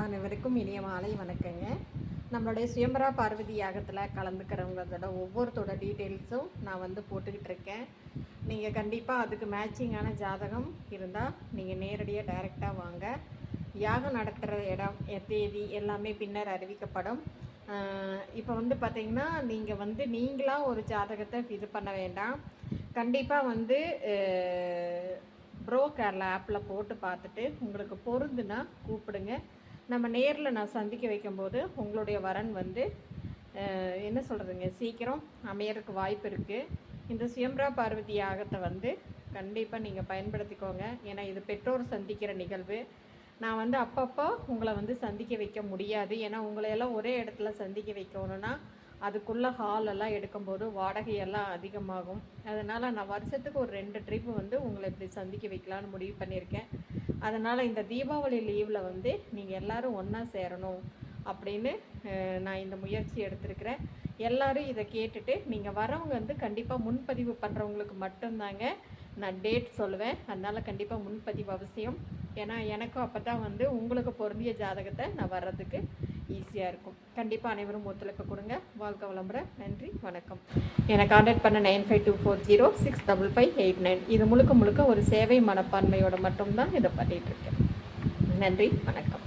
அனைவருக்கும் இனிய மாலை வணக்கங்க. நம்மளுடைய சுயம்பரா பார்வதி யாகத்தில் கலந்துக்கிறவங்களோட ஒவ்வொருத்தோட டீட்டெயில்ஸும் நான் வந்து போட்டுக்கிட்டு இருக்கேன். நீங்கள் கண்டிப்பாக அதுக்கு மேட்சிங்கான ஜாதகம் இருந்தால் நீங்கள் நேரடியாக டைரெக்டாக வாங்க. யாகம் நடத்துகிற இடம் தேதி எல்லாமே பின்னர் அறிவிக்கப்படும். இப்போ வந்து பார்த்திங்கன்னா நீங்கள் வந்து நீங்களாக ஒரு ஜாதகத்தை இது பண்ண வேண்டாம். கண்டிப்பாக வந்து ப்ரோக்கரில் ஆப்பில் போட்டு பார்த்துட்டு உங்களுக்கு பொருந்துன்னா கூப்பிடுங்க. நம்ம நேரில் நான் சந்திக்க வைக்கும்போது உங்களுடைய வரன் வந்து என்ன சொல்கிறதுங்க சீக்கிரம் அமையறதுக்கு வாய்ப்பு இருக்குது. இந்த சுயம்பரா பார்வதி யாகத்தை வந்து கண்டிப்பாக நீங்கள் பயன்படுத்திக்கோங்க. ஏன்னா இது பெற்றோர் சந்திக்கிற நிகழ்வு. நான் வந்து அப்பப்போ உங்களை வந்து சந்திக்க வைக்க முடியாது. ஏன்னா உங்களையெல்லாம் ஒரே இடத்துல சந்திக்க வைக்கணுன்னா அதுக்குள்ளே ஹாலெல்லாம் எடுக்கும்போது வாடகையெல்லாம் அதிகமாகும். அதனால் நான் வருஷத்துக்கு ஒரு 2 ட்ரிப்பு வந்து உங்களை இப்படி சந்திக்க வைக்கலான்னு முடிவு பண்ணியிருக்கேன். அதனால் இந்த தீபாவளி லீவில் வந்து நீங்கள் எல்லோரும் ஒன்றா சேரணும் அப்படின்னு நான் இந்த முயற்சி எடுத்திருக்கிறேன். எல்லோரும் இதை கேட்டுட்டு நீங்கள் வரவங்க வந்து கண்டிப்பாக முன்பதிவு பண்ணுறவங்களுக்கு மட்டும்தாங்க நான் டேட் சொல்லுவேன். அதனால் கண்டிப்பாக முன்பதிவு அவசியம். ஏன்னா எனக்கும் அப்போ தான் வந்து உங்களுக்கு பொருந்திய ஜாதகத்தை நான் வர்றதுக்கு ஈஸியாக இருக்கும். கண்டிப்பாக அனைவரும் ஒத்துழைப்பு கொடுங்க. வாழ்க வளமுடன். நன்றி, வணக்கம். என்னை கான்டாக்ட் பண்ண 9524065589. இது முழுக்க முழுக்க ஒரு சேவை மனப்பான்மையோடு மட்டும்தான் இதை பண்ணிகிட்ருக்கேன். நன்றி, வணக்கம்.